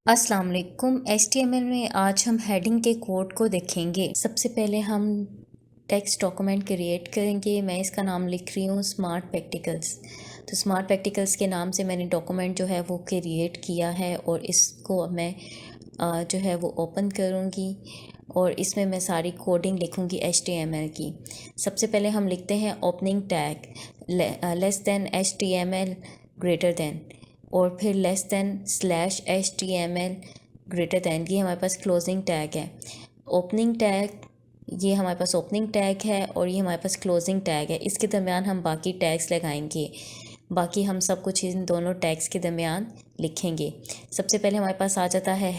अस्सलाम वालेकुम। HTML में आज हम हेडिंग के कोड को देखेंगे। सबसे पहले हम टेक्स्ट डॉक्यूमेंट क्रिएट करेंगे। मैं इसका नाम लिख रही हूँ स्मार्ट प्रैक्टिकल्स। तो स्मार्ट प्रैक्टिकल्स के नाम से मैंने डॉक्यूमेंट जो है वो क्रिएट किया है और इसको अब मैं जो है वो ओपन करूँगी और इसमें मैं सारी कोडिंग लिखूँगी HTML की। सबसे पहले हम लिखते हैं opening tag less than HTML greater than, और फिर less than slash HTML greater than, ये हमारे पास क्लोजिंग टैग है। ओपनिंग टैग, ये हमारे पास ओपनिंग टैग है और ये हमारे पास क्लोजिंग टैग है। इसके दरमियान हम बाकी टैग्स लगाएंगे। बाकी हम सब कुछ इन दोनों टैग्स के दरमियान लिखेंगे। सबसे पहले हमारे पास आ जाता है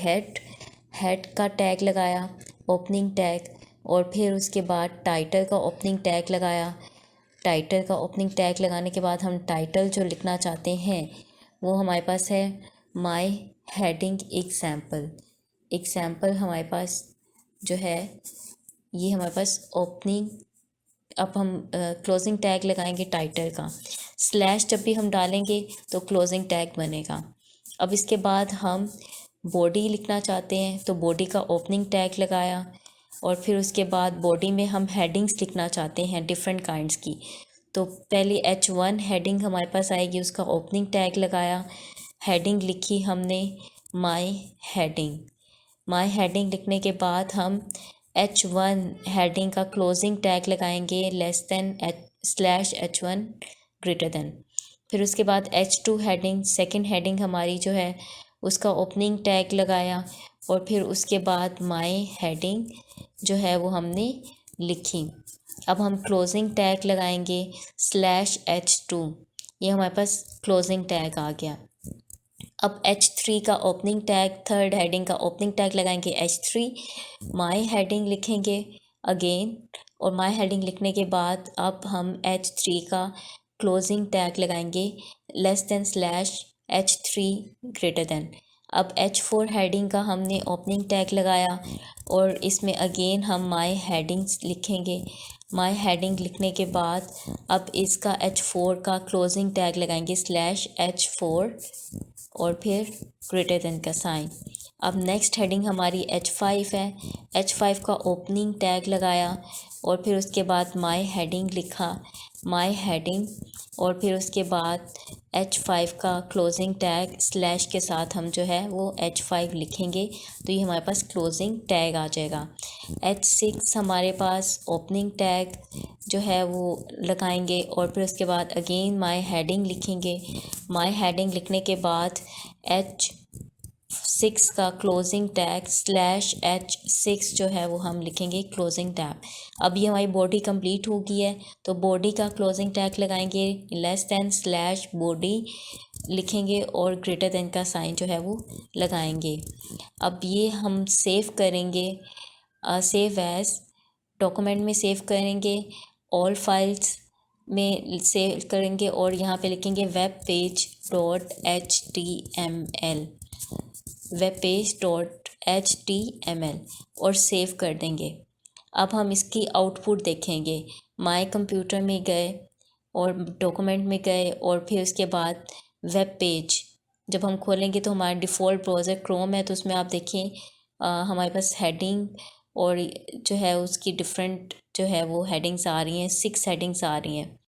हेड का टैग लगाया, ओपनिंग टैग, और फिर उसके बाद टाइटल का ओपनिंग टैग लगाया। टाइटल का ओपनिंग टैग लगाने के बाद हम टाइटल जो लिखना चाहते हैं वो हमारे पास है माय हेडिंग एग्जाम्पल हमारे पास जो है ये हमारे पास ओपनिंग। अब हम क्लोजिंग टैग लगाएंगे टाइटल का। स्लैश जब भी हम डालेंगे तो क्लोजिंग टैग बनेगा। अब इसके बाद हम बॉडी लिखना चाहते हैं तो बॉडी का ओपनिंग टैग लगाया, और फिर उसके बाद बॉडी में हम हेडिंग्स लिखना चाहते हैं डिफरेंट काइंड्स की। तो पहले H1 हेडिंग हमारे पास आएगी, उसका ओपनिंग टैग लगाया, हेडिंग लिखी हमने माय हेडिंग लिखने के बाद हम H1 हेडिंग का क्लोजिंग टैग लगाएंगे less than slash H1 greater than. फिर उसके बाद H2 हेडिंग, सेकंड हेडिंग हमारी जो है उसका ओपनिंग टैग लगाया, और फिर उसके बाद माय हेडिंग जो है वो हमने लिखी। अब हम क्लोजिंग टैग लगाएंगे स्लैश H2, ये हमारे पास क्लोजिंग टैग आ गया। अब H3 का ओपनिंग टैग, थर्ड हेडिंग का ओपनिंग टैग लगाएंगे H3, माय हेडिंग लिखेंगे अगेन, और माय हेडिंग लिखने के बाद अब हम H3 का क्लोजिंग टैग लगाएंगे less than slash H3 greater than. अब H4 हेडिंग का हमने ओपनिंग टैग लगाया और इसमें अगेन हम माय हेडिंग्स लिखेंगे। माय हेडिंग लिखने के बाद अब इसका H4 का क्लोजिंग टैग लगाएंगे स्लैश H4 और फिर ग्रेटर देन का साइन। अब नेक्स्ट हेडिंग हमारी H5 है। H5 का ओपनिंग टैग लगाया और फिर उसके बाद माय हेडिंग लिखा, माय हेडिंग, और फिर उसके बाद H5 का क्लोजिंग टैग स्लैश के साथ हम जो है वो H5 लिखेंगे, तो ये हमारे पास क्लोजिंग टैग आ जाएगा। H6 हमारे पास ओपनिंग टैग जो है वो लगाएंगे और फिर उसके बाद अगेन माय हेडिंग लिखेंगे। माय हेडिंग लिखने के बाद H6 का क्लोजिंग टैग स्लैश H6 जो है वो हम लिखेंगे क्लोजिंग टैग। अब ये हमारी बॉडी कंप्लीट हो गई है, तो बॉडी का क्लोजिंग टैग लगाएंगे लेस दैन स्लैश बॉडी लिखेंगे और ग्रेटर देन का साइन जो है वो लगाएंगे। अब ये हम सेव करेंगे, सेव एज डॉक्यूमेंट में सेव करेंगे, ऑल फाइल्स में सेव करेंगे और यहाँ पे लिखेंगे वेब पेज डॉट HTML और सेव कर देंगे। अब हम इसकी आउटपुट देखेंगे। माय कंप्यूटर में गए और डॉक्यूमेंट में गए और फिर उसके बाद वेब पेज जब हम खोलेंगे तो हमारा डिफ़ॉल्ट ब्राउज़र क्रोम है, तो उसमें आप देखें हमारे पास हेडिंग और जो है उसकी डिफरेंट जो है वो हेडिंग्स आ रही हैं, 6 हेडिंग्स आ रही हैं।